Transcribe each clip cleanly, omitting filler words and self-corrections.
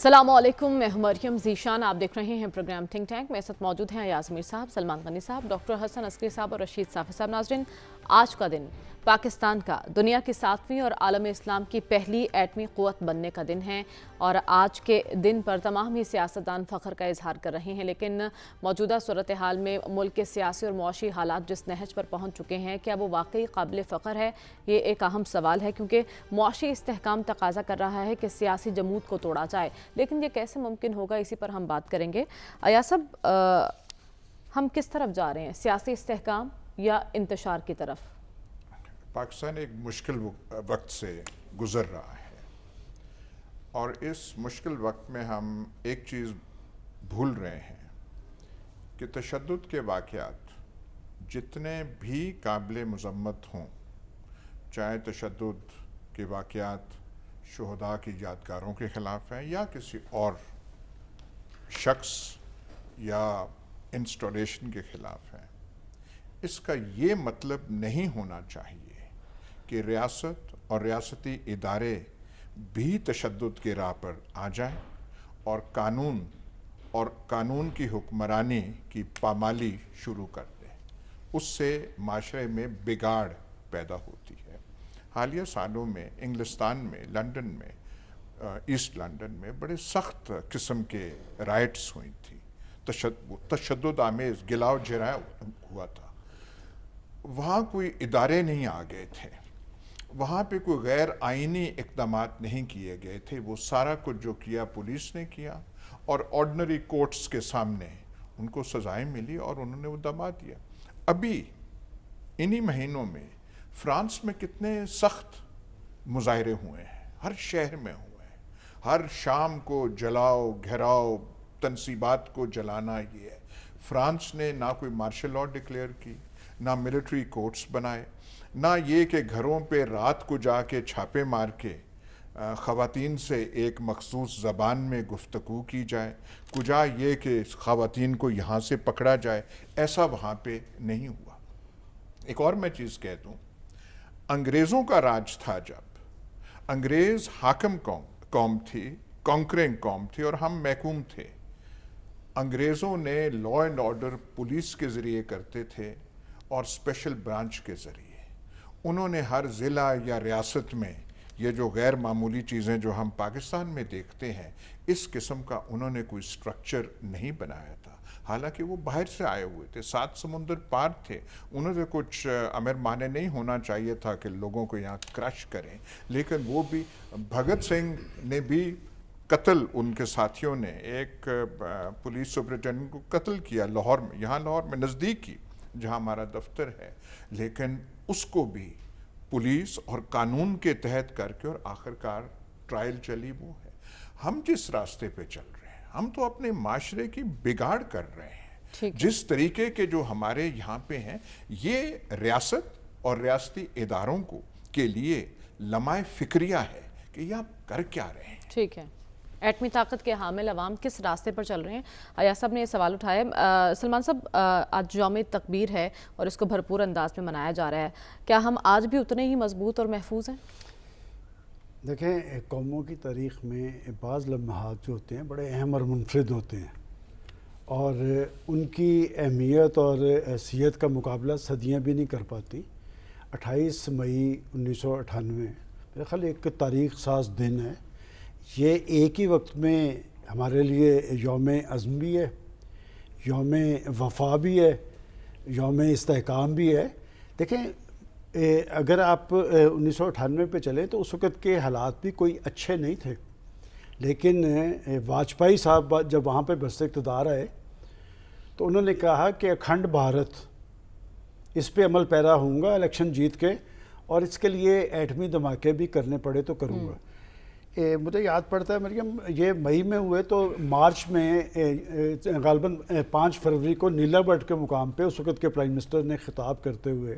السلام علیکم، میں ہوں مریم ذیشان۔ آپ دیکھ رہے ہیں پروگرام تھنک ٹینک۔ میرے ساتھ موجود ہیں ایاز میر صاحب، سلمان غنی صاحب، ڈاکٹر حسن عسکری صاحب اور رشید صافی صاحب۔ ناظرین، آج کا دن پاکستان کا دنیا کی 7ویں اور عالم اسلام کی پہلی ایٹمی قوت بننے کا دن ہے، اور آج کے دن پر تمام ہی سیاستدان فخر کا اظہار کر رہے ہیں، لیکن موجودہ صورتحال میں ملک کے سیاسی اور معاشی حالات جس نہج پر پہنچ چکے ہیں، کیا وہ واقعی قابل فخر ہے؟ یہ ایک اہم سوال ہے، کیونکہ معاشی استحکام تقاضا کر رہا ہے کہ سیاسی جمود کو توڑا جائے، لیکن یہ کیسے ممکن ہوگا؟ اسی پر ہم بات کریں گے۔ ایاز صاحب، ہم کس طرف جا رہے ہیں، سیاسی استحکام یا انتشار کی طرف؟ پاکستان ایک مشکل وقت سے گزر رہا ہے، اور اس مشکل وقت میں ہم ایک چیز بھول رہے ہیں کہ تشدد کے واقعات جتنے بھی قابل مذمت ہوں، چاہے تشدد کے واقعات شہداء کی یادگاروں کے خلاف ہیں یا کسی اور شخص یا انسٹالیشن کے خلاف ہیں، اس کا یہ مطلب نہیں ہونا چاہیے کہ ریاست اور ریاستی ادارے بھی تشدد کے راہ پر آ جائیں اور قانون کی حکمرانی کی پامالی شروع کر دیں۔ اس سے معاشرے میں بگاڑ پیدا ہوتی ہے۔ حالیہ سالوں میں انگلستان میں، لندن میں، ایسٹ لندن میں بڑے سخت قسم کے رائٹس ہوئی تھی، تشدد آمیز گلاؤ جرائم ہوا تھا۔ وہاں کوئی ادارے نہیں آ گئے تھے، وہاں پہ کوئی غیر آئینی اقدامات نہیں کیے گئے تھے، وہ سارا کچھ جو کیا پولیس نے کیا، اور آرڈنری کورٹس کے سامنے ان کو سزائیں ملی اور انہوں نے وہ دبا دیا۔ ابھی انہی مہینوں میں فرانس میں کتنے سخت مظاہرے ہوئے ہیں، ہر شہر میں ہوئے ہیں، ہر شام کو جلاؤ گھیراؤ تنصیبات کو جلانا۔ یہ ہے، فرانس نے نہ کوئی مارشل لاء ڈکلیئر کی، نہ ملٹری کورٹس بنائے، نہ یہ کہ گھروں پہ رات کو جا کے چھاپے مار کے خواتین سے ایک مخصوص زبان میں گفتگو کی جائے، کجا یہ کہ خواتین کو یہاں سے پکڑا جائے، ایسا وہاں پہ نہیں ہوا۔ ایک اور میں چیز کہہ دوں، انگریزوں کا راج تھا، جب انگریز حاکم قوم تھی، کانکرنگ قوم تھی، اور ہم محکوم تھے۔ انگریزوں نے لا اینڈ آرڈر پولیس کے ذریعے کرتے تھے اور اسپیشل برانچ کے ذریعے۔ انہوں نے ہر ضلع یا ریاست میں یہ جو غیر معمولی چیزیں جو ہم پاکستان میں دیکھتے ہیں، اس قسم کا انہوں نے کوئی سٹرکچر نہیں بنایا تھا، حالانکہ وہ باہر سے آئے ہوئے تھے، 7 سمندر پار تھے، انہوں نے کچھ امر مانے نہیں ہونا چاہیے تھا کہ لوگوں کو یہاں کرش کریں، لیکن وہ بھی بھگت سنگھ نے بھی قتل، ان کے ساتھیوں نے ایک پولیس سپرنٹینڈنٹ کو قتل کیا لاہور میں، یہاں لاہور میں نزدیک ہی جہاں ہمارا دفتر ہے، لیکن اس کو بھی پولیس اور قانون کے تحت کر کے اور آخرکار ٹرائل چلی وہ ہے۔ ہم جس راستے پہ چل رہے ہیں، ہم تو اپنے معاشرے کی بگاڑ کر رہے ہیں۔ جس طریقے کے جو ہمارے یہاں پہ ہیں، یہ ریاست اور ریاستی اداروں کے لیے لمحہ فکریہ ہے کہ یہ آپ کر کیا رہے ہیں۔ ٹھیک ہے، ایٹمی طاقت کے حامل عوام کس راستے پر چل رہے ہیں؟ ایاز صاحب نے یہ سوال اٹھایا۔ سلمان صاحب، آج یوم تکبیر ہے اور اس کو بھرپور انداز میں منایا جا رہا ہے، کیا ہم آج بھی اتنے ہی مضبوط اور محفوظ ہیں؟ دیکھیں، قوموں کی تاریخ میں بعض لمحات جو ہوتے ہیں بڑے اہم اور منفرد ہوتے ہیں، اور ان کی اہمیت اور حیثیت کا مقابلہ صدیاں بھی نہیں کر پاتی۔ 28 مئی 1998 میرے خیال ایک تاریخ ساز دن ہے۔ یہ ایک ہی وقت میں ہمارے لیے یوم عزم بھی ہے، یوم وفا بھی ہے، یوم استحکام بھی ہے۔ دیکھیں، اگر آپ 1998 پہ چلیں تو اس وقت کے حالات بھی کوئی اچھے نہیں تھے، لیکن واجپئی صاحب جب وہاں پہ بست اقتدار آئے تو انہوں نے کہا کہ اکھنڈ بھارت، اس پہ عمل پیرا ہوں گا الیکشن جیت کے، اور اس کے لیے ایٹمی دھماکے بھی کرنے پڑے تو کروں گا۔ مجھے یاد پڑتا ہے مریم، یہ مئی میں ہوئے تو مارچ میں غالباً 5 فروری کو نیلا بٹ کے مقام پہ اس وقت کے پرائم منسٹر نے خطاب کرتے ہوئے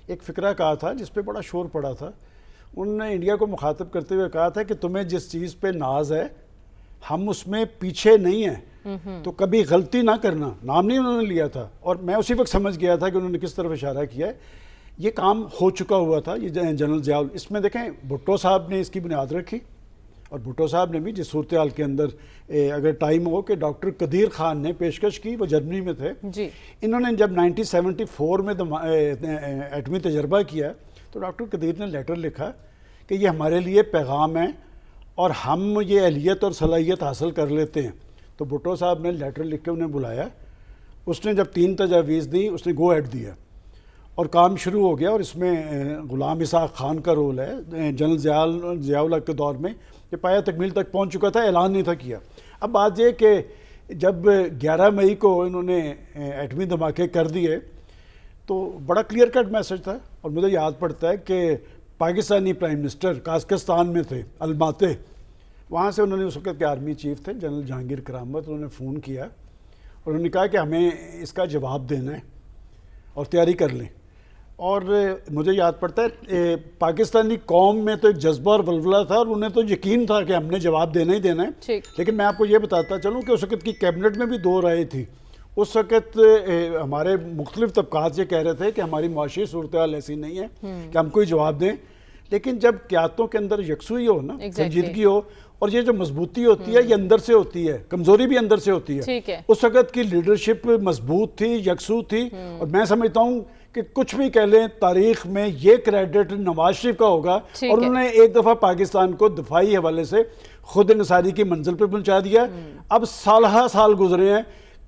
ایک فقرہ کہا تھا جس پہ بڑا شور پڑا تھا۔ انہوں نے انڈیا کو مخاطب کرتے ہوئے کہا تھا کہ تمہیں جس چیز پہ ناز ہے ہم اس میں پیچھے نہیں ہیں، تو کبھی غلطی نہ کرنا۔ نام نہیں انہوں نے لیا تھا، اور میں اسی وقت سمجھ گیا تھا کہ انہوں نے کس طرف اشارہ کیا ہے۔ یہ کام ہو چکا ہوا تھا، یہ جنرل ضیاء۔ اس میں دیکھیں، بھٹو صاحب نے اس کی بنیاد رکھی، اور بھٹو صاحب نے بھی جس صورتحال کے اندر اگر ٹائم ہو کہ ڈاکٹر قدیر خان نے پیشکش کی، وہ جرمنی میں تھے جی، انہوں نے جب 1974 میں ایٹمی تجربہ کیا تو ڈاکٹر قدیر نے لیٹر لکھا کہ یہ ہمارے لیے پیغام ہے اور ہم یہ اہلیت اور صلاحیت حاصل کر لیتے ہیں. تو بھٹو صاحب نے لیٹر لکھ کے انہیں بلایا، اس نے جب 3 تجاویز دی اس نے گو ایڈ دیا اور کام شروع ہو گیا. اور اس میں غلام اسحاق خان کا رول ہے. جنرل ضیاء الحق کے دور میں یہ پایا تکمیل تک پہنچ چکا تھا، اعلان نہیں تھا کیا. اب بات یہ کہ جب 11 مئی کو انہوں نے ایٹمی دھماکے کر دیے تو بڑا کلیئر کٹ میسج تھا. اور مجھے یاد پڑتا ہے کہ پاکستانی پرائم منسٹر قازقستان میں تھے، الماتے، وہاں سے انہوں نے اس وقت کے آرمی چیف تھے جنرل جہانگیر کرامت، انہوں نے فون کیا اور انہوں نے کہا کہ ہمیں اس کا جواب دینا ہے اور تیاری کر لیں. اور مجھے یاد پڑتا ہے پاکستانی قوم میں تو ایک جذبہ اور ولولہ تھا اور انہیں تو یقین تھا کہ ہم نے جواب دینا ہی دینا ہے. لیکن میں آپ کو یہ بتاتا چلوں کہ اس وقت کی کیبنٹ میں بھی 2 رائے تھی. اس وقت ہمارے مختلف طبقات یہ کہہ رہے تھے کہ ہماری معاشی صورتحال ایسی نہیں ہے کہ ہم کوئی جواب دیں. لیکن جب قیادتوں کے اندر یکسوئی ہو نا، سنجیدگی ہو، اور یہ جو مضبوطی ہوتی ہے یہ اندر سے ہوتی ہے، کمزوری بھی اندر سے ہوتی ہے. اس وقت کی لیڈرشپ مضبوط تھی، یکسو تھی. اور میں سمجھتا ہوں کہ کچھ بھی کہہ لیں تاریخ میں یہ کریڈٹ نواز شریف کا ہوگا. اور انہوں نے ایک دفعہ پاکستان کو دفاعی حوالے سے خود انحصاری کی منزل پہ پہنچا دیا. اب سالہ سال گزرے ہیں،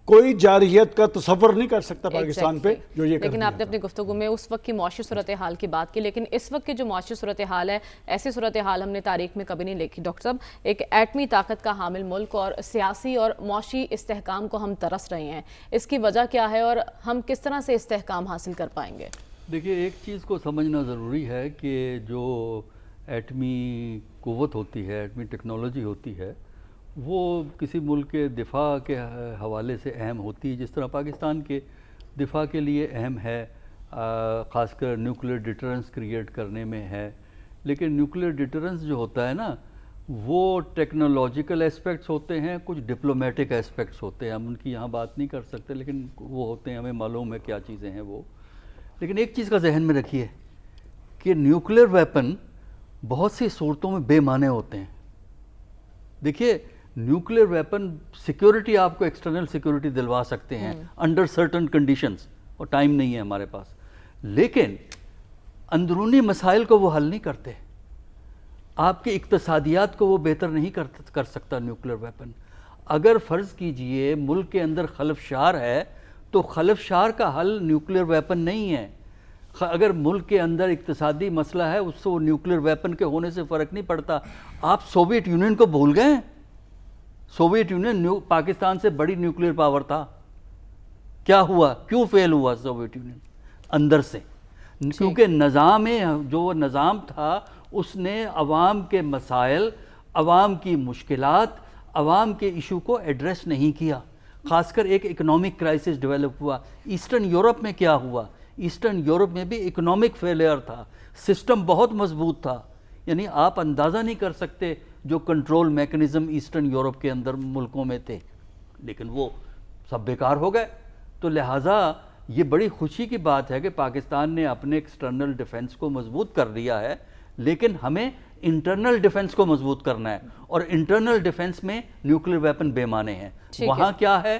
کوئی جارحیت کا تصور نہیں کر سکتا پاکستان پہ جو یہ کر دیا. لیکن آپ نے اپنی گفتگو میں اس وقت کی معاشی صورتحال کی بات کی، لیکن اس وقت کی جو معاشی صورتحال ہے، ایسی صورتحال ہم نے تاریخ میں کبھی نہیں دیکھی. ڈاکٹر صاحب، ایک ایٹمی طاقت کا حامل ملک اور سیاسی اور معاشی استحکام کو ہم ترس رہے ہیں، اس کی وجہ کیا ہے اور ہم کس طرح سے استحکام حاصل کر پائیں گے؟ دیکھیے، ایک چیز کو سمجھنا ضروری ہے کہ جو ایٹمی قوت ہوتی ہے، ایٹمی ٹیکنالوجی ہوتی ہے، وہ کسی ملک کے دفاع کے حوالے سے اہم ہوتی ہے، جس طرح پاکستان کے دفاع کے لیے اہم ہے، خاص کر نیوکلیر ڈیٹرنس کریٹ کرنے میں ہے. لیکن نیوکلیر ڈیٹرنس جو ہوتا ہے نا، وہ ٹیکنالوجیکل اسپیکٹس ہوتے ہیں، کچھ ڈپلومیٹک اسپیکٹس ہوتے ہیں. ہم ان کی یہاں بات نہیں کر سکتے، لیکن وہ ہوتے ہیں، ہمیں معلوم ہے کیا چیزیں ہیں وہ. لیکن ایک چیز کا ذہن میں رکھیے کہ نیوکلیر ویپن بہت سی صورتوں میں بے معنی ہوتے ہیں. دیکھیے، نیوکلیر ویپن سیکیورٹی آپ کو ایکسٹرنل سیکیورٹی دلوا سکتے ہیں انڈر سرٹن کنڈیشنز، اور ٹائم نہیں ہے ہمارے پاس. لیکن اندرونی مسائل کو وہ حل نہیں کرتے. آپ کی اقتصادیات کو وہ بہتر نہیں کر سکتا نیوکلیر ویپن. اگر فرض کیجئے ملک کے اندر خلفشار ہے تو خلفشار کا حل نیوکلیر ویپن نہیں ہے. اگر ملک کے اندر اقتصادی مسئلہ ہے، اس سے وہ نیوکلیر ویپن کے ہونے سے فرق نہیں پڑتا. آپ سوویت یونین کو بھول گئے ہیں؟ سوویت یونین پاکستان سے بڑی نیوکلیر پاور تھا. کیا ہوا؟ کیوں فیل ہوا سوویت یونین؟ اندر سے. کیونکہ جو نظام تھا اس نے عوام کے مسائل، عوام کی مشکلات، عوام کے ایشو کو ایڈریس نہیں کیا. خاص کر ایک اکنامک کرائسس ڈیولپ ہوا. ایسٹرن یورپ میں کیا ہوا؟ ایسٹرن یورپ میں بھی اکنامک فیلئر تھا، سسٹم بہت مضبوط تھا. یعنی آپ اندازہ نہیں کر سکتے جو کنٹرول میکنزم ایسٹرن یورپ کے اندر ملکوں میں تھے، لیکن وہ سب بیکار ہو گئے. تو لہٰذا یہ بڑی خوشی کی بات ہے کہ پاکستان نے اپنے ایکسٹرنل ڈیفنس کو مضبوط کر لیا ہے، لیکن ہمیں انٹرنل ڈیفنس کو مضبوط کرنا ہے. اور انٹرنل ڈیفنس میں نیوکلیر ویپن بے معنی ہیں. وہاں کیا ہے؟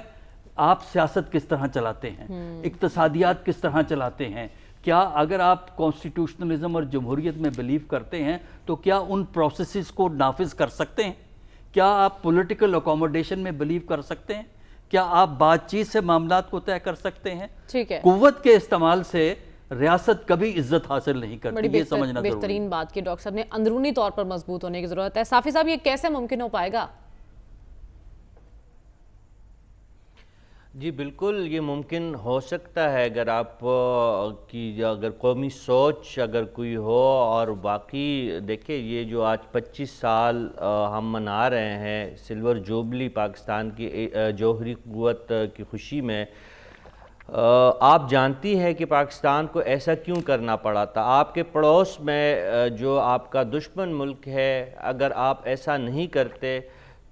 آپ سیاست کس طرح چلاتے ہیں، اقتصادیات کس طرح چلاتے ہیں. کیا اگر آپ کانسٹیٹیوشنلزم اور جمہوریت میں بلیو کرتے ہیں تو کیا ان پروسیسز کو نافذ کر سکتے ہیں؟ کیا آپ پولیٹیکل اکوموڈیشن میں بلیو کر سکتے ہیں؟ کیا آپ بات چیت سے معاملات کو طے کر سکتے ہیں؟ قوت کے استعمال سے ریاست کبھی عزت حاصل نہیں کرتی. یہ سمجھنا ضروری ہے. بہترین بات کی ڈاکٹر صاحب نے، اندرونی طور پر مضبوط ہونے کی ضرورت ہے. صافی صاحب، یہ کیسے ممکن ہو پائے گا؟ جی بالکل یہ ممکن ہو سکتا ہے اگر آپ کی اگر قومی سوچ اگر کوئی ہو. اور باقی دیکھیں، یہ جو آج 25 سال ہم منا رہے ہیں سلور جوبلی پاکستان کی جوہری قوت کی خوشی میں، آپ جانتی ہیں کہ پاکستان کو ایسا کیوں کرنا پڑا تھا. آپ کے پڑوس میں جو آپ کا دشمن ملک ہے، اگر آپ ایسا نہیں کرتے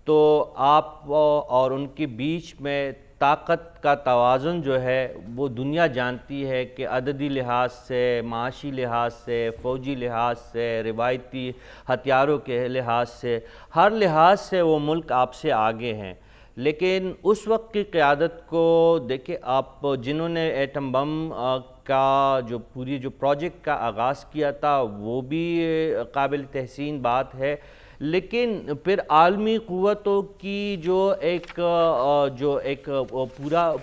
تو آپ اور ان کے بیچ میں طاقت کا توازن جو ہے وہ دنیا جانتی ہے کہ عددی لحاظ سے، معاشی لحاظ سے، فوجی لحاظ سے، روایتی ہتھیاروں کے لحاظ سے، ہر لحاظ سے وہ ملک آپ سے آگے ہیں. لیکن اس وقت کی قیادت کو دیکھیں آپ، جنہوں نے ایٹم بم کا جو پروجیکٹ کا آغاز کیا تھا وہ بھی قابل تحسین بات ہے، لیکن پھر عالمی قوتوں کی جو ایک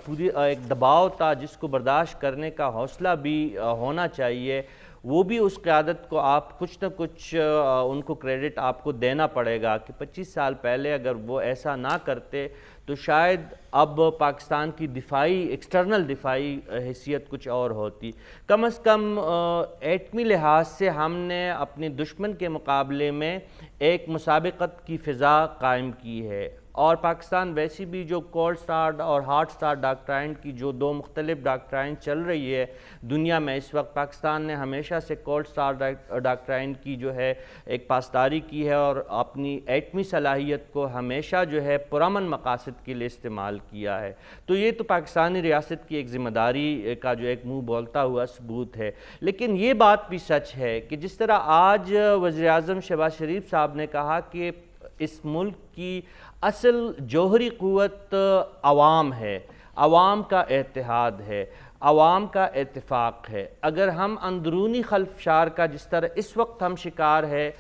پوری ایک دباؤ تھا جس کو برداشت کرنے کا حوصلہ بھی ہونا چاہیے، وہ بھی اس قیادت کو آپ کچھ نہ کچھ ان کو کریڈٹ آپ کو دینا پڑے گا کہ 25 سال پہلے اگر وہ ایسا نہ کرتے تو شاید اب پاکستان کی ایکسٹرنل دفاعی حیثیت کچھ اور ہوتی. کم از کم ایٹمی لحاظ سے ہم نے اپنے دشمن کے مقابلے میں ایک مسابقت کی فضا قائم کی ہے، اور پاکستان ویسی بھی جو کولڈ سٹارٹ اور ہارڈ سٹارٹ ڈاکٹرائن کی جو دو مختلف ڈاکٹرائن چل رہی ہے دنیا میں اس وقت، پاکستان نے ہمیشہ سے کولڈ سٹارٹ ڈاکٹرائن کی جو ہے ایک پاسداری کی ہے اور اپنی ایٹمی صلاحیت کو ہمیشہ جو ہے پرامن مقاصد کے لیے استعمال کیا ہے. تو یہ تو پاکستانی ریاست کی ایک ذمہ داری کا جو ایک منہ بولتا ہوا ثبوت ہے. لیکن یہ بات بھی سچ ہے کہ جس طرح آج وزیر اعظم شہباز شریف صاحب نے کہا کہ اس ملک کی اصل جوہری قوت عوام ہے، عوام کا اتحاد ہے، عوام کا اتفاق ہے. اگر ہم اندرونی خلفشار کا جس طرح اس وقت ہم شکار ہے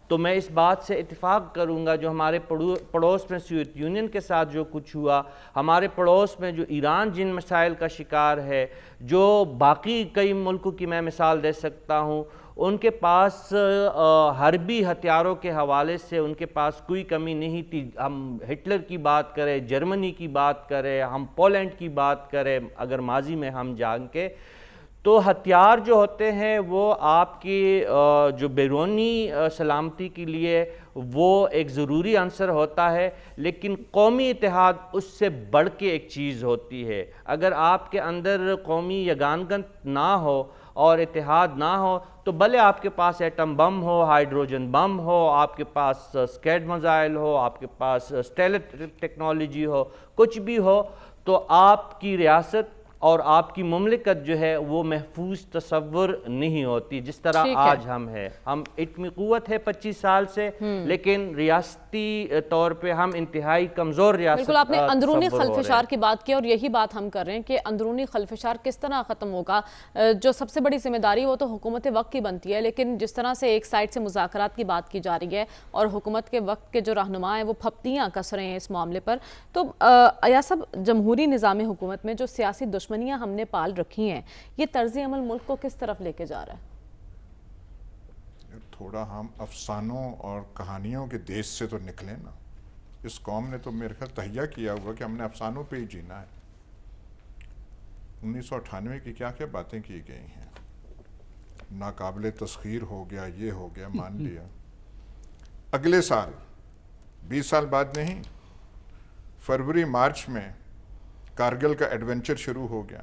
تو میں اس بات سے اتفاق کروں گا جو ہمارے پڑوس میں سوویت یونین کے ساتھ جو کچھ ہوا، ہمارے پڑوس میں جو ایران جن مسائل کا شکار ہے، جو باقی کئی ملکوں کی میں مثال دے سکتا ہوں، ان کے پاس حربی ہتھیاروں کے حوالے سے ان کے پاس کوئی کمی نہیں تھی. ہم ہٹلر کی بات کریں، جرمنی کی بات کریں، ہم پولینڈ کی بات کریں، اگر ماضی میں ہم جان کے، تو ہتھیار جو ہوتے ہیں وہ آپ کی جو بیرونی سلامتی کے لیے وہ ایک ضروری عنصر ہوتا ہے، لیکن قومی اتحاد اس سے بڑھ کے ایک چیز ہوتی ہے. اگر آپ کے اندر قومی یگانگت نہ ہو اور اتحاد نہ ہو تو بھلے آپ کے پاس ایٹم بم ہو، ہائیڈروجن بم ہو، آپ کے پاس سکیڈ میزائل ہو، آپ کے پاس اسٹیلتھ ٹیکنالوجی ہو، کچھ بھی ہو، تو آپ کی ریاست اور آپ کی مملکت جو ہے وہ محفوظ تصور نہیں ہوتی جس طرح آج ہم ہیں. ہم ایٹمی قوت ہے 25 سال سے، لیکن ریاستی طور پہ ہم انتہائی کمزور ریاست. بالکل آپ نے اندرونی خلفشار کی بات کی اور یہی بات ہم کر رہے ہیں کہ اندرونی خلفشار کس طرح ختم ہوگا. جو سب سے بڑی ذمہ داری وہ تو حکومت وقت کی بنتی ہے، لیکن جس طرح سے ایک سائٹ سے مذاکرات کی بات کی جا رہی ہے اور حکومت کے وقت کے جو رہنما ہیں وہ پھپتیاں کس رہے ہیں اس معاملے پر، تو ایاز صاحب جمہوری نظام حکومت میں جو سیاسی دشمنیاں ہم نے پال رکھی ہیں، یہ طرز عمل ملک کو کس طرف لے کے جا رہا ہے؟ تھوڑا ہم افسانوں اور کہانیوں کے دیش سے تو نکلیں نا. اس قوم نے تو میرے خیال تہیہ کیا ہوا کہ ہم نے افسانوں پہ ہی جینا ہے. 1998 کی کیا کیا باتیں کی گئی ہیں، ناقابل تسخیر ہو گیا، یہ ہو گیا، مان لیا. اگلے سال 20 سال بعد نہیں، فروری مارچ میں کارگل کا ایڈونچر شروع ہو گیا.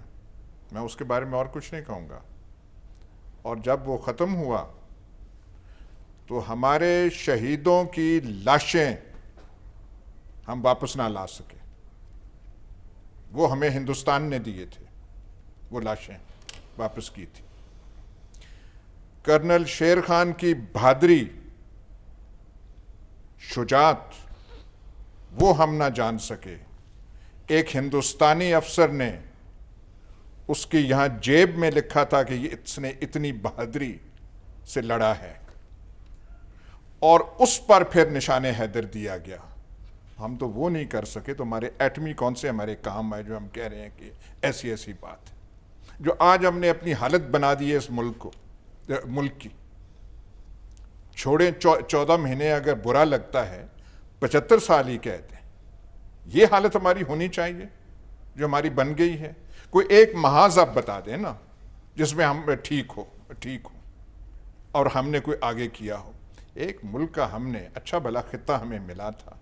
میں اس کے بارے میں اور کچھ نہیں کہوں گا. اور جب وہ ختم ہوا تو ہمارے شہیدوں کی لاشیں ہم واپس نہ لا سکے. وہ ہمیں ہندوستان نے دیے تھے، وہ لاشیں واپس کی تھی. کرنل شیر خان کی بہادری، شجاعت، وہ ہم نہ جان سکے. ایک ہندوستانی افسر نے اس کی یہاں جیب میں لکھا تھا کہ اس نے اتنی بہادری سے لڑا ہے، اور اس پر پھر نشان حیدر دیا گیا. ہم تو وہ نہیں کر سکے تو ہمارے ایٹمی کون سے ہمارے کام ہے جو ہم کہہ رہے ہیں کہ ایسی ایسی بات ہے جو آج ہم نے اپنی حالت بنا دی ہے اس ملک کی. چھوڑیں 14 مہینے اگر برا لگتا ہے، 75 سال ہی کہتے ہیں. یہ حالت ہماری ہونی چاہیے جو ہماری بن گئی ہے. کوئی ایک محاذ آپ بتا دیں نا جس میں ہم ٹھیک ہو اور ہم نے کوئی آگے کیا ہو. ایک ملک کا ہم نے اچھا بھلا خطہ ہمیں ملا تھا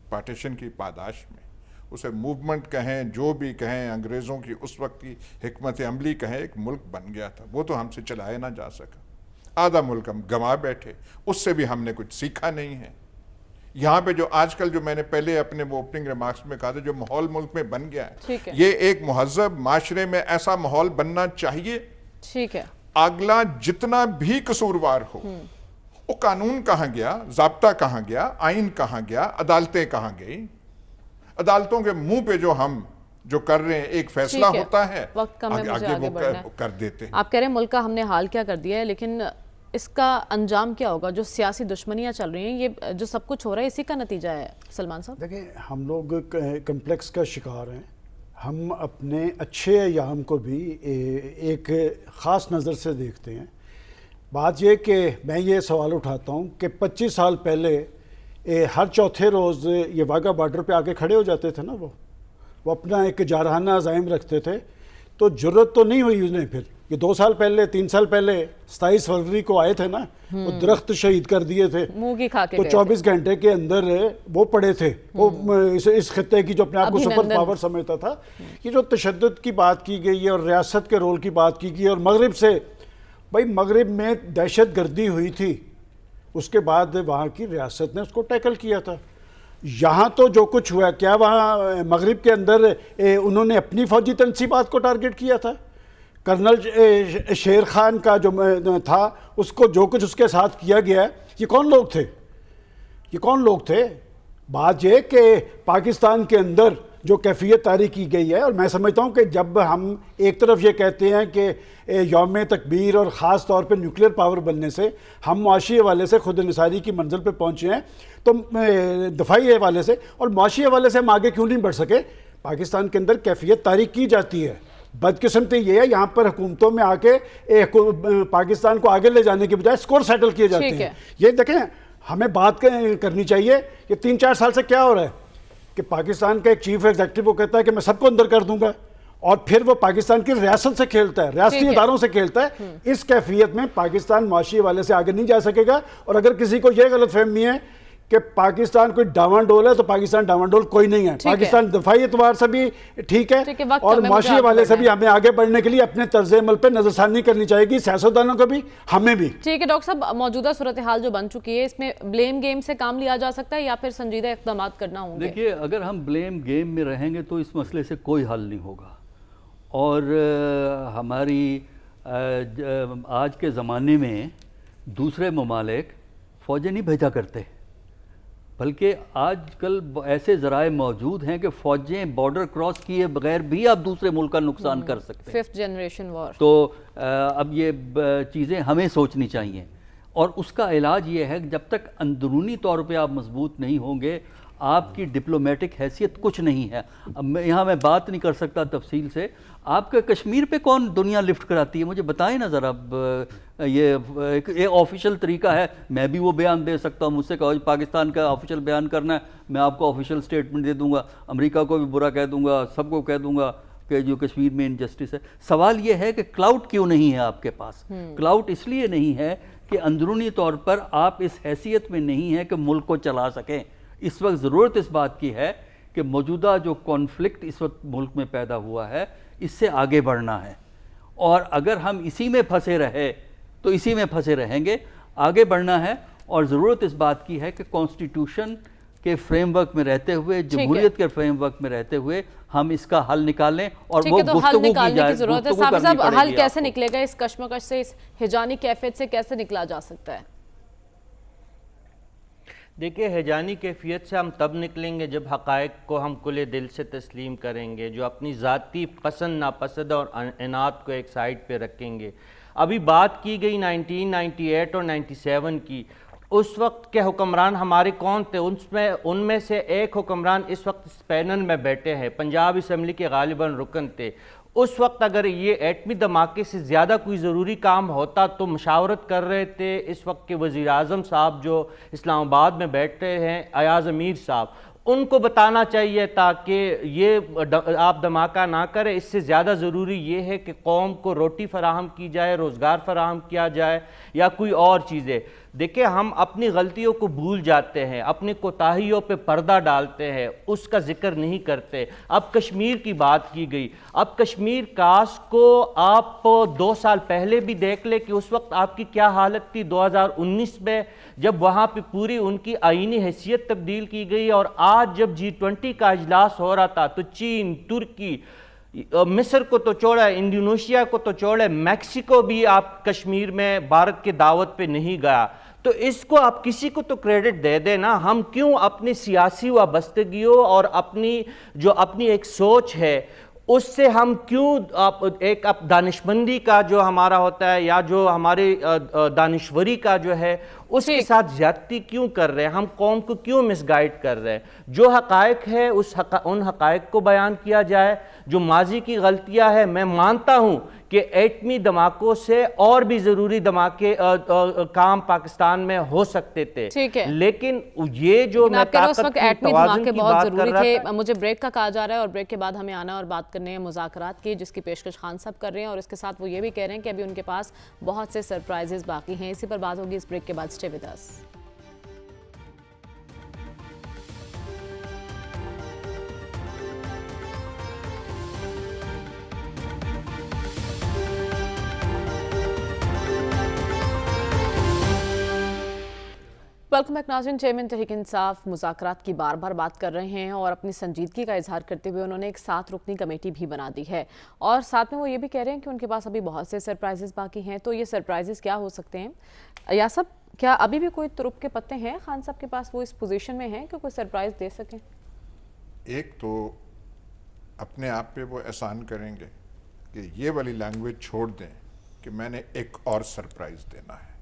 پارٹیشن کی پاداش میں. اسے موومنٹ کہیں، جو بھی کہیں، انگریزوں کی اس وقت کی حکمت عملی کہیں، ایک ملک بن گیا تھا. وہ تو ہم سے چلایا نہ جا سکا. آدھا ملک ہم گنوا بیٹھے، اس سے بھی ہم نے کچھ سیکھا نہیں ہے. یہاں پہ جو آج کل جو میں نے پہلے اپنے وہ اوپننگ ریمارکس میں کہا تھا، جو ماحول ملک میں بن گیا ٹھیک ہے، ہے، یہ ایک مہذب معاشرے میں ایسا ماحول بننا چاہیے، ٹھیک ہے، اگلا جتنا بھی قصوروار ہو، وہ قانون کہاں گیا، ضابطہ کہاں گیا، آئین کہاں گیا، عدالتیں کہاں گئی؟ عدالتوں کے منہ پہ جو ہم جو کر رہے ہیں ایک فیصلہ ٹھیک ہے، ہوتا ہے، وقت کم ہے، مجھے آگے آگے وہ بڑھنا ہے۔ کر دیتے ہیں۔ آپ کہہ رہے ہیں ملک کا ہم نے حال کیا کر دیا ہے، لیکن اس کا انجام کیا ہوگا؟ جو سیاسی دشمنیاں چل رہی ہیں، یہ جو سب کچھ ہو رہا ہے اسی کا نتیجہ ہے سلمان صاحب؟ دیکھیں، ہم لوگ کمپلیکس کا شکار ہیں۔ ہم اپنے اچھے ایام کو بھی ایک خاص نظر سے دیکھتے ہیں۔ بات یہ کہ میں یہ سوال اٹھاتا ہوں کہ 25 سال پہلے ہر چوتھے روز یہ واگا بارڈر پہ آ کے کھڑے ہو جاتے تھے نا، وہ اپنا ایک جارحانہ عزائم رکھتے تھے، تو جرت تو نہیں ہوئی انہیں پھر۔ یہ 2 سال پہلے 3 سال پہلے 27 فروری کو آئے تھے نا، وہ درخت شہید کر دیے تھے، منہ کی کھا کے تو گئے 24 گھنٹے کے اندر وہ پڑے تھے، وہ اس خطے کی جو اپنے آپ کو سپر پاور سمجھتا تھا۔ یہ جو تشدد کی بات کی گئی ہے اور ریاست کے رول کی بات کی گئی، اور مغرب سے، بھائی مغرب میں دہشت گردی ہوئی تھی، اس کے بعد وہاں کی ریاست نے اس کو ٹیکل کیا تھا۔ یہاں تو جو کچھ ہوا، کیا وہاں مغرب کے اندر انہوں نے اپنی فوجی تنصیبات کو ٹارگٹ کیا تھا؟ کرنل شیر خان کا جو تھا، اس کو جو کچھ اس کے ساتھ کیا گیا ہے، یہ کون لوگ تھے؟ یہ کون لوگ تھے؟ بات یہ کہ پاکستان کے اندر جو کیفیت طاری کی گئی ہے، اور میں سمجھتا ہوں کہ جب ہم ایک طرف یہ کہتے ہیں کہ یوم تکبیر اور خاص طور پہ نیوکلیر پاور بننے سے ہم معاشی حوالے سے خود انحصاری کی منزل پہ پہنچے ہیں، تو دفاعی حوالے سے اور معاشی حوالے سے ہم آگے کیوں نہیں بڑھ سکے؟ پاکستان کے اندر کیفیت طاری کی جاتی ہے۔ بدقسمتی یہ ہے، یہاں پر حکومتوں میں آ کے پاکستان کو آگے لے جانے کے بجائے اسکور سیٹل کیے جاتے ہیں۔ یہ دیکھیں، ہمیں بات کرنی چاہیے کہ 3-4 سال سے کیا ہو رہا ہے کہ پاکستان کا ایک چیف ایگزیکٹو وہ کہتا ہے کہ میں سب کو اندر کر دوں گا، اور پھر وہ پاکستان کی ریاست سے کھیلتا ہے، ریاستی اداروں سے کھیلتا ہے۔ اس کیفیت میں پاکستان معاشی حوالے سے آگے نہیں جا سکے گا۔ اور اگر کسی کو یہ غلط فہمی ہے کہ پاکستان کوئی ڈاوان ڈول ہے، تو پاکستان ڈاوان ڈول کوئی نہیں ہے۔ پاکستان دفاعی اعتبار سے بھی ٹھیک ہے، اور معاشی حوالے سے بھی ہمیں آگے بڑھنے کے لیے اپنے طرز عمل پہ نظر ثانی کرنی چاہیے گی، سیاستدانوں کو بھی، ہمیں بھی۔ ٹھیک ہے ڈاکٹر صاحب، موجودہ صورتحال جو بن چکی ہے، اس میں بلیم گیم سے کام لیا جا سکتا ہے یا پھر سنجیدہ اقدامات کرنا ہوں گے؟ دیکھیے، اگر ہم بلیم گیم میں رہیں گے تو اس مسئلے سے کوئی حل نہیں ہوگا، اور ہماری آج کے زمانے میں دوسرے ممالک فوجیں نہیں بھیجا کرتے، بلکہ آج کل ایسے ذرائع موجود ہیں کہ فوجیں بارڈر کراس کیے بغیر بھی آپ دوسرے ملک کا نقصان کر سکتے ہیں۔ 5th جنریشن وار۔ تو اب یہ چیزیں ہمیں سوچنی چاہیے، اور اس کا علاج یہ ہے کہ جب تک اندرونی طور پہ آپ مضبوط نہیں ہوں گے، آپ کی ڈپلومیٹک حیثیت کچھ نہیں ہے۔ اب یہاں میں بات نہیں کر سکتا تفصیل سے، آپ کے کشمیر پہ کون دنیا لفٹ کراتی ہے؟ مجھے بتائیں نا ذرا۔ یہ ایک آفیشیل طریقہ ہے، میں بھی وہ بیان دے سکتا ہوں، مجھ سے کہو پاکستان کا آفیشیل بیان کرنا ہے، میں آپ کو آفیشیل سٹیٹمنٹ دے دوں گا، امریکہ کو بھی برا کہہ دوں گا، سب کو کہہ دوں گا کہ جو کشمیر میں انجسٹس ہے۔ سوال یہ ہے کہ کلاؤٹ کیوں نہیں ہے آپ کے پاس؟ کلاؤٹ اس لیے نہیں ہے کہ اندرونی طور پر آپ اس حیثیت میں نہیں ہیں کہ ملک کو چلا سکیں۔ اس وقت ضرورت اس بات کی ہے کہ موجودہ جو کانفلکٹ اس وقت ملک میں پیدا ہوا ہے، اس سے آگے بڑھنا ہے، اور اگر ہم اسی میں پھنسے رہے تو اسی میں پھنسے رہیں گے۔ آگے بڑھنا ہے، اور ضرورت اس بات کی ہے کہ کانسٹیٹیوشن کے فریم ورک میں رہتے ہوئے، جمہوریت کے فریم ورک میں رہتے ہوئے ہم اس کا حل نکالیں، اور وہ گفتگو کی جائے، گفتگو کرنی پڑے گی۔ حل کیسے نکلے گا اس کشمکش سے، اس ہجانی کیفیت سے کیسے نکلا جا سکتا ہے؟ دیکھیں، ہیجانی کیفیت سے ہم تب نکلیں گے جب حقائق کو ہم کھلے دل سے تسلیم کریں گے، جو اپنی ذاتی پسند ناپسند اور عناد کو ایک سائڈ پہ رکھیں گے۔ ابھی بات کی گئی 1998 اور 97 کی، اس وقت کے حکمران ہمارے کون تھے؟ ان میں سے ایک حکمران اس وقت اس پینل میں بیٹھے ہیں، پنجاب اسمبلی کے غالباً رکن تھے۔ اس وقت اگر یہ ایٹمی دھماکے سے زیادہ کوئی ضروری کام ہوتا تو مشاورت کر رہے تھے اس وقت کے وزیر اعظم صاحب جو اسلام آباد میں بیٹھے ہیں، ایاز امیر صاحب، ان کو بتانا چاہیے تھا کہ یہ آپ دھماکہ نہ کریں، اس سے زیادہ ضروری یہ ہے کہ قوم کو روٹی فراہم کی جائے، روزگار فراہم کیا جائے، یا کوئی اور چیزیں۔ دیکھیں ہم اپنی غلطیوں کو بھول جاتے ہیں، اپنی کوتاہیوں پہ پردہ ڈالتے ہیں، اس کا ذکر نہیں کرتے۔ اب کشمیر کی بات کی گئی، اب کشمیر کاسٹ کو آپ 2 سال پہلے بھی دیکھ لیں کہ اس وقت آپ کی کیا حالت تھی 2019 میں، جب وہاں پہ پوری ان کی آئینی حیثیت تبدیل کی گئی، اور آج جب G20 کا اجلاس ہو رہا تھا تو چین، ترکی، مصر کو تو چھوڑا، انڈونیشیا کو تو چھوڑا، میکسیکو بھی آپ کشمیر میں بھارت کے دعوت پہ نہیں گیا۔ تو اس کو آپ کسی کو تو کریڈٹ دے دیں نا، ہم کیوں اپنی سیاسی وابستگیوں اور اپنی ایک سوچ ہے اس سے ہم کیوں ایک دانشمندی کا جو ہمارا ہوتا ہے یا جو ہماری دانشوری کا جو ہے اس کے ساتھ زیادتی کیوں کر رہے ہیں؟ ہم قوم کو کیوں مس گائیڈ کر رہے ہیں؟ جو حقائق ہے ان حقائق کو بیان کیا جائے۔ جو ماضی کی غلطیاں ہیں، میں مانتا ہوں کہ ایٹمی دھماکوں سے اور بھی ضروری دھماکے کام پاکستان میں ہو سکتے تھے، لیکن یہ جو میں طاقت کی توازن کی بات کر رہا تھا۔ مجھے بریک کا کہا جا رہا ہے اور بریک کے بعد ہمیں آنا اور بات کرنے ہیں مذاکرات کی، جس کی پیشکش خان صاحب کر رہے ہیں، اور اس کے ساتھ وہ یہ بھی کہہ رہے ہیں کہ ابھی ان کے پاس بہت سے سرپرائزز باقی ہیں۔ اسی پر بات ہوگی اس بریک کے بعد۔ Stay with us. Welcome back ناظرین۔ چیئرمین تحریک انصاف مذاکرات کی بار بار بات کر رہے ہیں اور اپنی سنجیدگی کا اظہار کرتے ہوئے انہوں نے ایک 7 رکنی کمیٹی بھی بنا دی ہے، اور ساتھ میں وہ یہ بھی کہہ رہے ہیں کہ ان کے پاس ابھی بہت سے سرپرائزز باقی ہیں۔ تو یہ سرپرائزز کیا ہو سکتے ہیں؟ یا صاحب کیا ابھی بھی کوئی ترک کے پتے ہیں خان صاحب کے پاس، وہ اس پوزیشن میں ہیں کہ کوئی سرپرائز دے سکیں؟ ایک تو اپنے آپ پہ وہ احسان کریں گے کہ یہ والی لینگویج چھوڑ دیں کہ میں نے ایک اور سرپرائز دینا ہے۔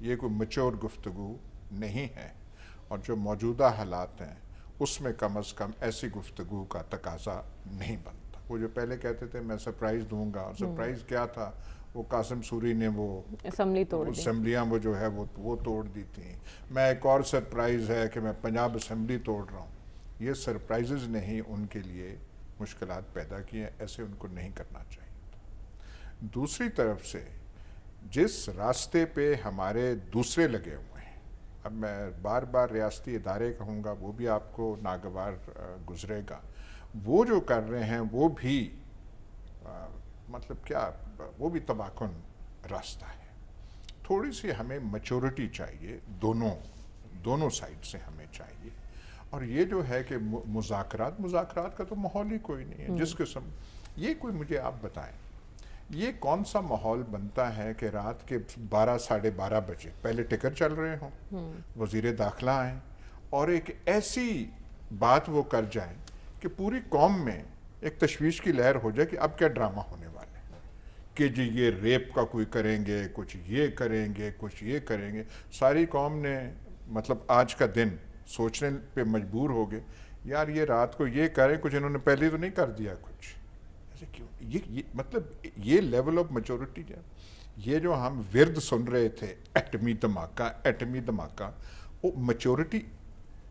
یہ کوئی میچور گفتگو نہیں ہے، اور جو موجودہ حالات ہیں اس میں کم از کم ایسی گفتگو کا تقاضا نہیں بنتا۔ وہ جو پہلے کہتے تھے میں سرپرائز دوں گا، سرپرائز کیا تھا؟ وہ قاسم سوری نے وہ اسمبلیاں وہ جو ہے وہ توڑ دی تھیں۔ میں ایک اور سرپرائز ہے کہ میں پنجاب اسمبلی توڑ رہا ہوں۔ یہ سرپرائزز نہیں ان کے لیے مشکلات پیدا کی ہیں، ایسے ان کو نہیں کرنا چاہیے۔ دوسری طرف سے جس راستے پہ ہمارے دوسرے لگے ہوئے ہیں، اب میں بار بار ریاستی ادارے کہوں گا، وہ بھی آپ کو ناگوار گزرے گا، وہ جو کر رہے ہیں وہ بھی مطلب کیا، وہ بھی تباہ کن راستہ ہے۔ تھوڑی سی ہمیں میچورٹی چاہیے، دونوں سائڈ سے ہمیں چاہیے۔ اور یہ جو ہے کہ مذاکرات کا تو ماحول ہی کوئی نہیں ہے جس قسم، یہ کوئی مجھے آپ بتائیں یہ کون سا ماحول بنتا ہے کہ رات کے 12 ساڑھے 12 بجے پہلے ٹکر چل رہے ہوں، وزیر داخلہ آئیں اور ایک ایسی بات وہ کر جائیں کہ پوری قوم میں ایک تشویش کی لہر ہو جائے کہ اب کیا ڈرامہ ہونے والے ہیں، کہ جی یہ ریپ کا کوئی کریں گے، کچھ یہ کریں گے، کچھ یہ کریں گے۔ ساری قوم نے مطلب آج کا دن سوچنے پہ مجبور ہو گئے، یار یہ رات کو یہ کریں، کچھ انہوں نے پہلے تو نہیں کر دیا کچھ، ایسے کیوں؟ یہ مطلب یہ لیول آف میچورٹی ہے۔ یہ جو ہم ورد سن رہے تھے ایٹمی دھماکہ، وہ میچورٹی،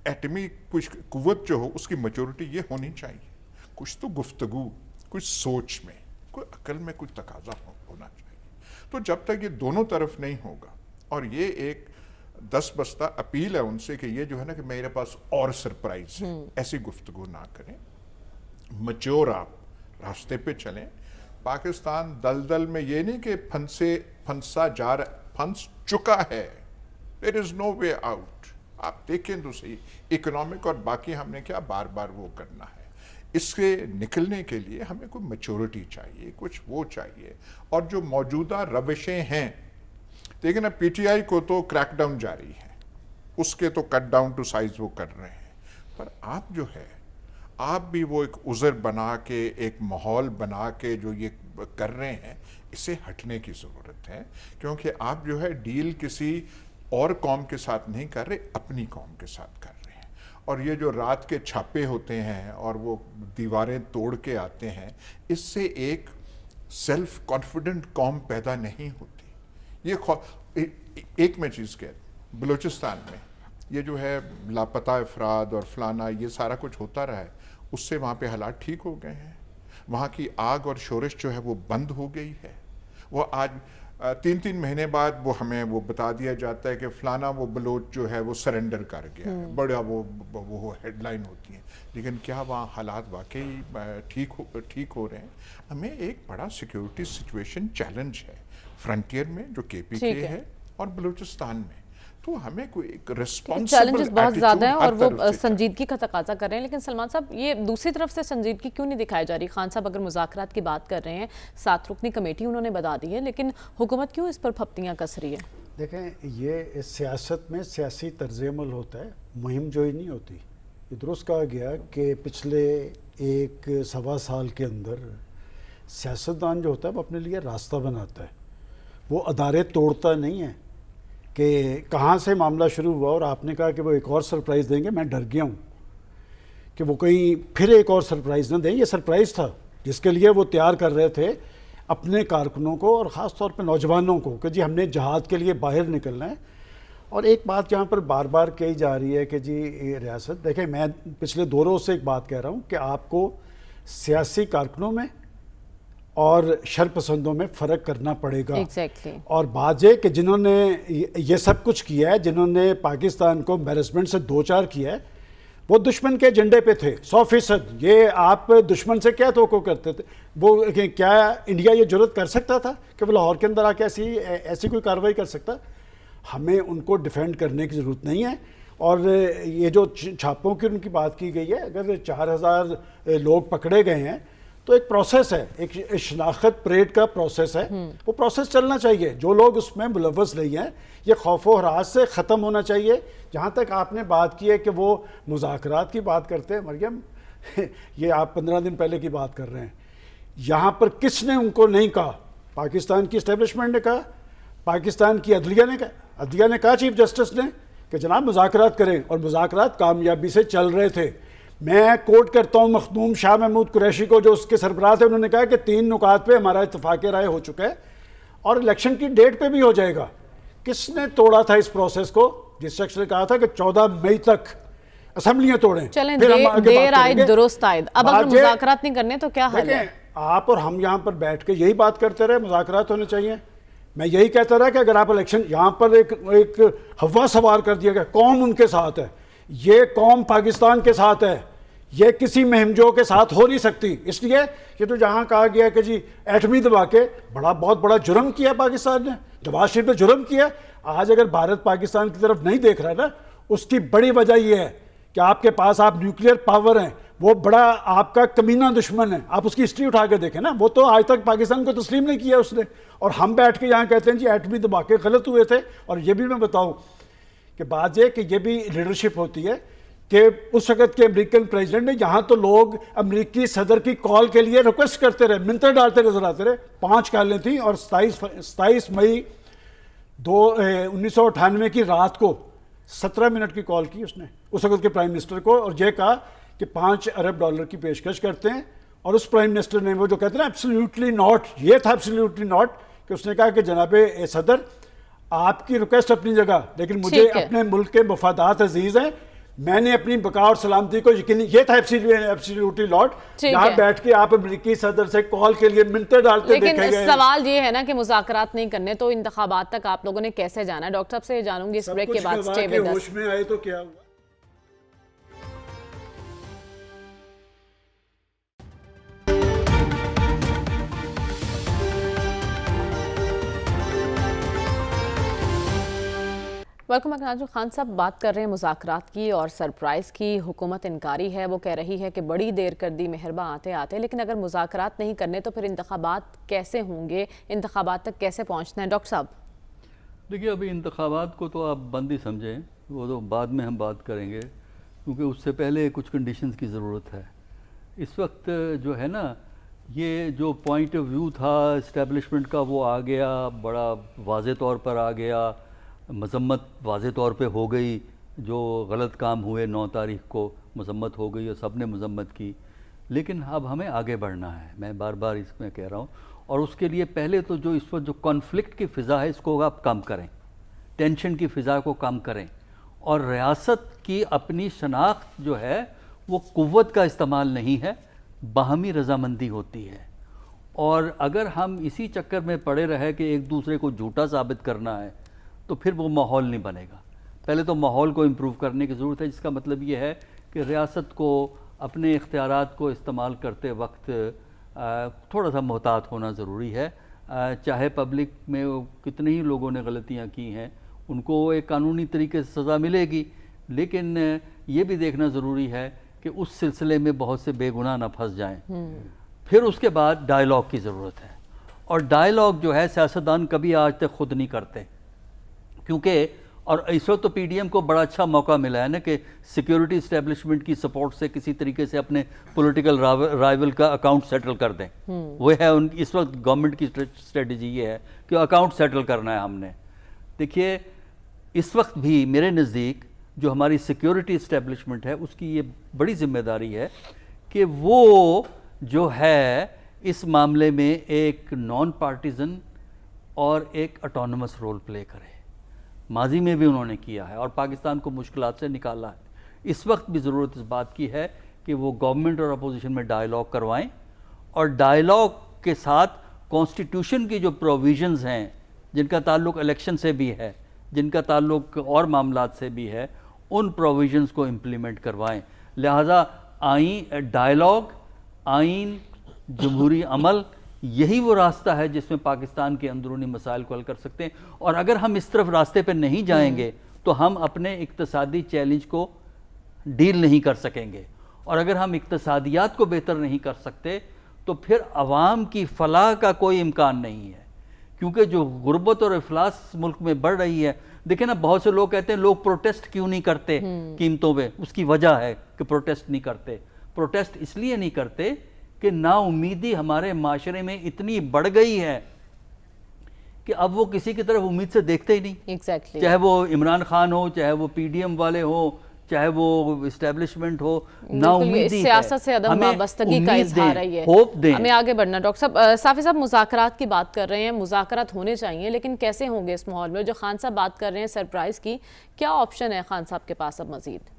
ایٹمی کچھ قوت جو ہو اس کی میچورٹی یہ ہونی چاہیے، کچھ تو گفتگو، کچھ سوچ میں، کوئی عقل میں کچھ تقاضا ہونا چاہیے۔ تو جب تک یہ دونوں طرف نہیں ہوگا، اور یہ ایک 10 بستہ اپیل ہے ان سے کہ یہ جو ہے نا کہ میرے پاس اور سرپرائز ہے، ایسی گفتگو نہ کریں، میچور آپ راستے پہ چلیں۔ پاکستان دلدل میں یہ نہیں کہ پھنس چکا ہے، there is no way out۔ آپ دیکھیں تو صحیح، اکنامک اور باقی ہم نے کیا بار بار وہ کرنا ہے۔ اس سے نکلنے کے لیے ہمیں کوئی میچورٹی چاہیے، کچھ وہ چاہیے۔ اور جو موجودہ روشیں ہیں، دیکھیں نا پی ٹی آئی کو تو کریک ڈاؤن جاری ہے، اس کے تو کٹ ڈاؤن ٹو سائز وہ کر رہے ہیں، پر آپ جو ہے آپ بھی وہ ایک عذر بنا کے، ایک ماحول بنا کے جو یہ کر رہے ہیں، اس سے ہٹنے کی ضرورت ہے، کیونکہ آپ جو ہے ڈیل کسی اور قوم کے ساتھ نہیں کر رہے، اپنی قوم کے ساتھ کر رہے ہیں۔ اور یہ جو رات کے چھاپے ہوتے ہیں اور وہ دیواریں توڑ کے آتے ہیں، اس سے ایک سیلف کانفیڈنٹ قوم پیدا نہیں ہوتی۔ یہ ایک میں چیز کہہ، بلوچستان میں یہ جو ہے لاپتہ افراد اور فلانا یہ سارا کچھ ہوتا رہا ہے، اس سے وہاں پہ حالات ٹھیک ہو گئے ہیں، وہاں کی آگ اور شورش جو ہے وہ بند ہو گئی ہے۔ وہ آج 3 مہینے بعد وہ ہمیں وہ بتا دیا جاتا ہے کہ فلانا وہ بلوچ جو ہے وہ سرنڈر کر گیا ہے، بڑا وہ ہیڈ لائن ہوتی ہیں، لیکن کیا وہاں حالات واقعی ٹھیک ہو رہے ہیں؟ ہمیں ایک بڑا سیکیورٹی سچویشن چیلنج ہے فرنٹیئر میں جو KPK ہے اور بلوچستان میں، تو ہمیں کوئی ایک ریسپانسبل چیلنجز بہت زیادہ ہیں اور وہ سنجیدگی کا تقاضا کر رہے ہیں، لیکن سلمان صاحب یہ دوسری طرف سے سنجیدگی کیوں نہیں دکھائی جا رہی؟ خان صاحب اگر مذاکرات کی بات کر رہے ہیں، 7 رکنی کمیٹی انہوں نے بتا دی ہے، لیکن حکومت کیوں اس پر پھپتیاں کس رہی ہے؟ دیکھیں، یہ سیاست میں سیاسی طرز عمل ہوتا ہے، مہم جوئی نہیں ہوتی۔ یہ درست کہا گیا کہ پچھلے 1-1.25 سال کے اندر سیاستدان جو ہوتا ہے وہ اپنے لیے راستہ بناتا ہے، وہ ادارے توڑتا نہیں ہے کہ کہاں سے معاملہ شروع ہوا اور آپ نے کہا کہ وہ ایک اور سرپرائز دیں گے، میں ڈر گیا ہوں کہ وہ کہیں پھر ایک اور سرپرائز نہ دیں۔ یہ سرپرائز تھا جس کے لیے وہ تیار کر رہے تھے اپنے کارکنوں کو اور خاص طور پہ نوجوانوں کو کہ جی ہم نے جہاد کے لیے باہر نکلنا ہے۔ اور ایک بات جہاں پر بار بار کہی جا رہی ہے کہ جی ریاست، دیکھیں میں پچھلے 2 روز سے ایک بات کہہ رہا ہوں کہ آپ کو سیاسی کارکنوں میں اور شرپسندوں میں فرق کرنا پڑے گا۔ اور بات یہ کہ جنہوں نے یہ سب کچھ کیا ہے، جنہوں نے پاکستان کو امبیرسمنٹ سے 2-4 کیا ہے، وہ دشمن کے ایجنڈے پہ تھے 100%۔ یہ آپ دشمن سے کیا توقع کرتے تھے؟ وہ کیا انڈیا یہ جرت کر سکتا تھا کہ وہ لاہور کے اندر آ کے ایسی کوئی کارروائی کر سکتا؟ ہمیں ان کو ڈیفینڈ کرنے کی ضرورت نہیں ہے۔ اور یہ جو چھاپوں کی ان کی بات کی گئی ہے، اگر 4000 لوگ پکڑے گئے ہیں تو ایک پروسیس ہے، ایک شناخت پریڈ کا پروسیس ہے، وہ پروسیس چلنا چاہیے۔ جو لوگ اس میں ملوث نہیں ہیں، یہ خوف و ہراس سے ختم ہونا چاہیے۔ جہاں تک آپ نے بات کی ہے کہ وہ مذاکرات کی بات کرتے ہیں، مریم یہ آپ 15 دن پہلے کی بات کر رہے ہیں۔ یہاں پر کس نے ان کو نہیں کہا؟ پاکستان کی اسٹیبلشمنٹ نے کہا، پاکستان کی عدلیہ نے کہا چیف جسٹس نے کہ جناب مذاکرات کریں، اور مذاکرات کامیابی سے چل رہے تھے۔ میں کوٹ کرتا ہوں مخدوم شاہ محمود قریشی کو جو اس کے سربراہ تھے، انہوں نے کہا کہ 3 نکات پہ ہمارا اتفاق رائے ہو چکا ہے اور الیکشن کی ڈیٹ پہ بھی ہو جائے گا۔ کس نے توڑا تھا اس پروسیس کو؟ جس شخص نے کہا تھا کہ 14 مئی تک اسمبلیاں توڑیں، چلیں دیر آئے درست آئے۔ اب اگر مذاکرات نہیں کرنے تو کیا حل ہے؟ آپ اور ہم یہاں پر بیٹھ کے یہی بات کرتے رہے مذاکرات ہونے چاہیے۔ میں یہی کہتا رہا کہ اگر آپ الیکشن، یہاں پر ایک ہوا سوار کر دیا گیا، قوم ان کے ساتھ ہے، یہ قوم پاکستان کے ساتھ ہے، یہ کسی مہمجو کے ساتھ ہو نہیں سکتی۔ اس لیے یہ تو جہاں کہا گیا کہ جی ایٹمی دبا کے بہت بڑا جرم کیا پاکستان نے، نواز شریف نے جرم کیا۔ آج اگر بھارت پاکستان کی طرف نہیں دیکھ رہا ہے نا، اس کی بڑی وجہ یہ ہے کہ آپ کے پاس آپ نیوکلیئر پاور ہیں، وہ بڑا آپ کا کمینہ دشمن ہے۔ آپ اس کی ہسٹری اٹھا کے دیکھیں نا، وہ تو آج تک پاکستان کو تسلیم نہیں کیا اس نے، اور ہم بیٹھ کے یہاں کہتے ہیں جی ایٹمی دبا کے غلط ہوئے تھے۔ اور یہ بھی میں بتاؤں کہ بات یہ کہ یہ بھی لیڈرشپ ہوتی ہے کہ اس وقت کے امریکن پریزیڈنٹ نے، یہاں تو لوگ امریکی صدر کی کال کے لیے ریکویسٹ کرتے رہے، منتیں ڈالتے نظر آتے رہے۔ 5 کالیں تھیں اور 27 مئی 1998 کی رات کو 17 منٹ کی کال کی اس نے اس وقت کے پرائم منسٹر کو، اور یہ کہا کہ $5 ارب کی پیشکش کرتے ہیں۔ اور اس پرائم منسٹر نے وہ جو کہتے ہیں نا ایبسلیوٹلی ناٹ، یہ تھا ایبسلیوٹلی ناٹ، کہ اس نے کہا کہ جناب صدر آپ کی ریکویسٹ اپنی جگہ، لیکن مجھے اپنے ملک کے مفادات عزیز ہیں، میں نے اپنی بقا اور سلامتی کو یقینی، یہ تھا ایبسلیوٹلی ناٹ۔ یہاں بیٹھ کے آپ امریکی صدر سے کال کے لیے منتیں ڈالتے دیکھے گئے۔ لیکن سوال یہ ہے نا کہ مذاکرات نہیں کرنے تو انتخابات تک آپ لوگوں نے کیسے جانا ہے؟ ڈاکٹر صاحب سے جانوں گی اس بریک کے بعد۔ سب کچھ ہوش میں آئے تو کیا ہوا؟ Welcome back. خان صاحب بات کر رہے ہیں مذاکرات کی اور سرپرائز کی۔ حکومت انکاری ہے، وہ کہہ رہی ہے کہ بڑی دیر کر دی مہرباں آتے آتے، لیکن اگر مذاکرات نہیں کرنے تو پھر انتخابات کیسے ہوں گے؟ انتخابات تک کیسے پہنچنا ہے ڈاکٹر صاحب؟ دیکھیے ابھی انتخابات کو تو آپ بند ہی سمجھیں، وہ تو بعد میں ہم بات کریں گے، کیونکہ اس سے پہلے کچھ کنڈیشنز کی ضرورت ہے۔ اس وقت جو ہے نا، یہ جو پوائنٹ آف ویو تھا اسٹیبلشمنٹ کا وہ آ گیا، بڑا واضح طور پر آ گیا، مذمت واضح طور پہ ہو گئی، جو غلط کام ہوئے 9 تاریخ کو مذمت ہو گئی اور سب نے مذمت کی۔ لیکن اب ہمیں آگے بڑھنا ہے، میں بار بار اس میں کہہ رہا ہوں، اور اس کے لیے پہلے تو جو اس وقت جو کانفلکٹ کی فضا ہے اس کو آپ کم کریں، ٹینشن کی فضا کو کم کریں، اور ریاست کی اپنی شناخت جو ہے وہ قوت کا استعمال نہیں ہے، باہمی رضامندی ہوتی ہے۔ اور اگر ہم اسی چکر میں پڑے رہے کہ ایک دوسرے کو جھوٹا ثابت کرنا ہے تو پھر وہ ماحول نہیں بنے گا. پہلے تو ماحول کو امپروو کرنے کی ضرورت ہے، جس کا مطلب یہ ہے کہ ریاست کو اپنے اختیارات کو استعمال کرتے وقت تھوڑا سا محتاط ہونا ضروری ہے. چاہے پبلک میں کتنے ہی لوگوں نے غلطیاں کی ہیں ان کو ایک قانونی طریقے سے سزا ملے گی، لیکن یہ بھی دیکھنا ضروری ہے کہ اس سلسلے میں بہت سے بے گناہ نہ پھنس جائیں. پھر اس کے بعد ڈائیلاگ کی ضرورت ہے، اور ڈائیلاگ جو ہے سیاستدان کبھی آج تک خود نہیں کرتے، کیونکہ اور اس وقت تو پی ڈی ایم کو بڑا اچھا موقع ملا ہے نا کہ سیکیورٹی اسٹیبلشمنٹ کی سپورٹ سے کسی طریقے سے اپنے پولیٹیکل رائیول کا اکاؤنٹ سیٹل کر دیں. وہ ہے اس وقت گورنمنٹ کی اسٹریٹجی یہ ہے کہ اکاؤنٹ سیٹل کرنا ہے ہم نے. دیکھیے اس وقت بھی میرے نزدیک جو ہماری سیکیورٹی اسٹیبلشمنٹ ہے اس کی یہ بڑی ذمہ داری ہے کہ وہ جو ہے اس معاملے میں ایک نان پارٹیزن اور ایک اٹانومس رول پلے کرے. ماضی میں بھی انہوں نے کیا ہے اور پاکستان کو مشکلات سے نکالا ہے. اس وقت بھی ضرورت اس بات کی ہے کہ وہ گورنمنٹ اور اپوزیشن میں ڈائیلاگ کروائیں، اور ڈائیلاگ کے ساتھ کانسٹیٹیوشن کی جو پروویژنز ہیں جن کا تعلق الیکشن سے بھی ہے، جن کا تعلق اور معاملات سے بھی ہے، ان پروویژنز کو امپلیمنٹ کروائیں. لہٰذا ڈائیلاگ، آئین، جمہوری عمل، یہی وہ راستہ ہے جس میں پاکستان کے اندرونی مسائل کو حل کر سکتے ہیں. اور اگر ہم اس طرف راستے پہ نہیں جائیں گے تو ہم اپنے اقتصادی چیلنج کو ڈیل نہیں کر سکیں گے، اور اگر ہم اقتصادیات کو بہتر نہیں کر سکتے تو پھر عوام کی فلاح کا کوئی امکان نہیں ہے. کیونکہ جو غربت اور افلاس ملک میں بڑھ رہی ہے، دیکھیں نا بہت سے لوگ کہتے ہیں لوگ پروٹیسٹ کیوں نہیں کرتے قیمتوں پہ. اس کی وجہ ہے کہ پروٹیسٹ نہیں کرتے. پروٹیسٹ اس لیے نہیں کرتے کہ نا امیدی ہمارے معاشرے میں اتنی بڑھ گئی ہے کہ اب وہ کسی کی طرف امید سے دیکھتے ہی نہیں. چاہے وہ عمران خان ہو، چاہے وہ پی ڈی ایم والے ہوں، چاہے وہ اسٹیبلشمنٹ ہو، نا امیدی سیاست سے عدم وابستگی کا اظہار ہے. یہ ہوپ دیں. ہمیں آگے بڑھنا. ڈاکٹر صاحب، صافی صاحب مذاکرات کی بات کر رہے ہیں، مذاکرات ہونے چاہیے، لیکن کیسے ہوں گے اس ماحول میں؟ جو خان صاحب بات کر رہے ہیں سرپرائز کی، کیا آپشن ہے خان صاحب کے پاس اب مزید؟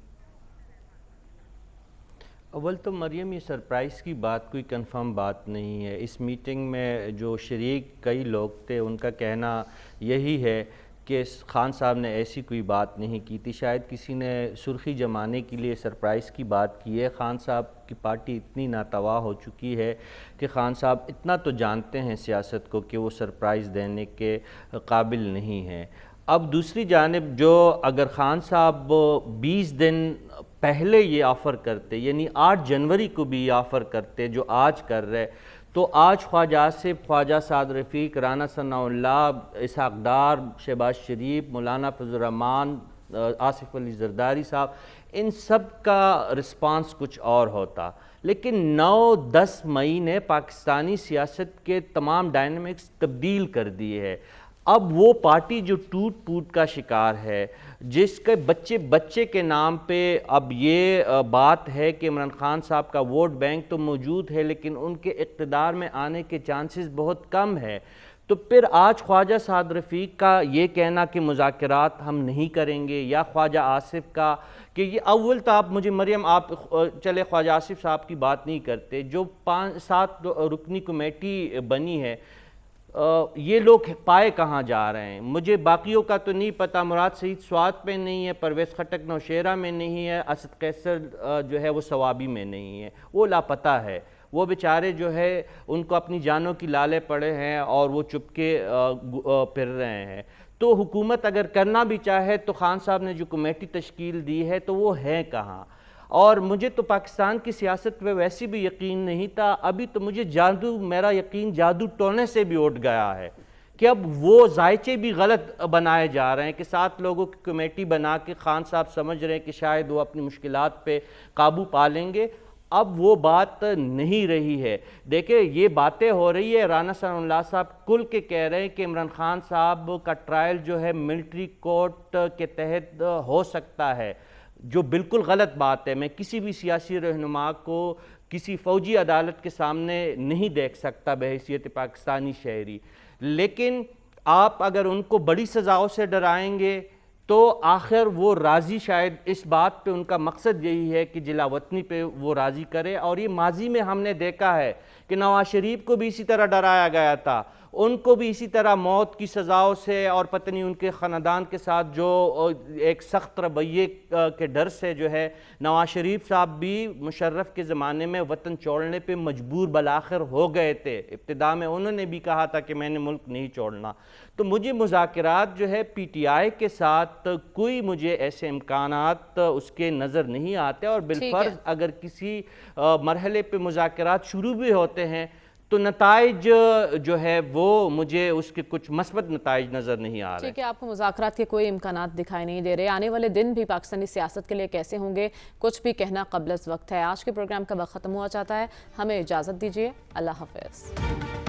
اول تو مریم یہ سرپرائز کی بات کوئی کنفرم بات نہیں ہے. اس میٹنگ میں جو شریک کئی لوگ تھے ان کا کہنا یہی ہے کہ خان صاحب نے ایسی کوئی بات نہیں کی تھی. شاید کسی نے سرخی جمانے کے لیے سرپرائز کی بات کی ہے. خان صاحب کی پارٹی اتنی ناتواں ہو چکی ہے کہ خان صاحب اتنا تو جانتے ہیں سیاست کو کہ وہ سرپرائز دینے کے قابل نہیں ہیں. اب دوسری جانب جو اگر خان صاحب 20 دن پہلے یہ آفر کرتے، یعنی 8 جنوری کو بھی یہ آفر کرتے جو آج کر رہے، تو آج خواجہ آصف، خواجہ سعد رفیق، رانا ثناء اللہ، اسحاق ڈار، شہباز شریف، مولانا فضل الرحمان، آصف علی زرداری صاحب، ان سب کا رسپانس کچھ اور ہوتا. لیکن 9-10 مئی نے پاکستانی سیاست کے تمام ڈائنامکس تبدیل کر دیے ہے. اب وہ پارٹی جو ٹوٹ پوٹ کا شکار ہے، جس کے بچے کے نام پہ اب یہ بات ہے کہ عمران خان صاحب کا ووٹ بینک تو موجود ہے لیکن ان کے اقتدار میں آنے کے چانسز بہت کم ہے. تو پھر آج خواجہ سعد رفیق کا یہ کہنا کہ مذاکرات ہم نہیں کریں گے، یا خواجہ آصف کا کہ یہ اول تو آپ مجھے مریم آپ چلے خواجہ آصف صاحب کی بات نہیں کرتے، جو 5-7 رکنی کمیٹی بنی ہے، یہ لوگ پائے کہاں جا رہے ہیں؟ مجھے باقیوں کا تو نہیں پتا. مراد سعید سوات میں نہیں ہے، پرویز خٹک نوشیرہ میں نہیں ہے، اسد قیصر جو ہے وہ ثوابی میں نہیں ہے، وہ لاپتہ ہے. وہ بیچارے جو ہے ان کو اپنی جانوں کی لالے پڑے ہیں اور وہ چپ کے پھر رہے ہیں. تو حکومت اگر کرنا بھی چاہے تو خان صاحب نے جو کمیٹی تشکیل دی ہے تو وہ ہے کہاں؟ اور مجھے تو پاکستان کی سیاست میں ویسی بھی یقین نہیں تھا. ابھی تو مجھے میرا یقین جادو ٹونے سے بھی اٹھ گیا ہے کہ اب وہ ذائچے بھی غلط بنائے جا رہے ہیں کہ 7 لوگوں کی کمیٹی بنا کے خان صاحب سمجھ رہے ہیں کہ شاید وہ اپنی مشکلات پہ قابو پا لیں گے. اب وہ بات نہیں رہی ہے. دیکھیں یہ باتیں ہو رہی ہے، رانا ثناء اللہ صاحب کل کے کہہ رہے ہیں کہ عمران خان صاحب کا ٹرائل جو ہے ملٹری کورٹ کے تحت ہو سکتا ہے، جو بالکل غلط بات ہے. میں کسی بھی سیاسی رہنما کو کسی فوجی عدالت کے سامنے نہیں دیکھ سکتا بحیثیت پاکستانی شہری. لیکن آپ اگر ان کو بڑی سزاؤں سے ڈرائیں گے تو آخر وہ راضی شاید اس بات پہ ان کا مقصد یہی ہے کہ جلا وطنی پہ وہ راضی کرے. اور یہ ماضی میں ہم نے دیکھا ہے کہ نواز شریف کو بھی اسی طرح ڈرایا گیا تھا, ان کو بھی اسی طرح موت کی سزاؤں سے اور پتہ نہیں ان کے خاندان کے ساتھ جو ایک سخت رویے کے ڈر سے جو ہے نواز شریف صاحب بھی مشرف کے زمانے میں وطن چھوڑنے پہ مجبور بالآخر ہو گئے تھے. ابتدا میں انہوں نے بھی کہا تھا کہ میں نے ملک نہیں چھوڑنا. تو مجھے مذاکرات جو ہے پی ٹی آئی کے ساتھ کوئی مجھے ایسے امکانات اس کے نظر نہیں آتے, اور بالفرض اگر کسی مرحلے پہ مذاکرات شروع بھی ہوتے ہیں تو نتائج جو ہے وہ مجھے اس کے کچھ مثبت نتائج نظر نہیں آ رہے. ٹھیک ہے, آپ کو مذاکرات کے کوئی امکانات دکھائی نہیں دے رہے. آنے والے دن بھی پاکستانی سیاست کے لیے کیسے ہوں گے کچھ بھی کہنا قبل از وقت ہے. آج کے پروگرام کا وقت ختم ہوا چاہتا ہے, ہمیں اجازت دیجیے. اللہ حافظ.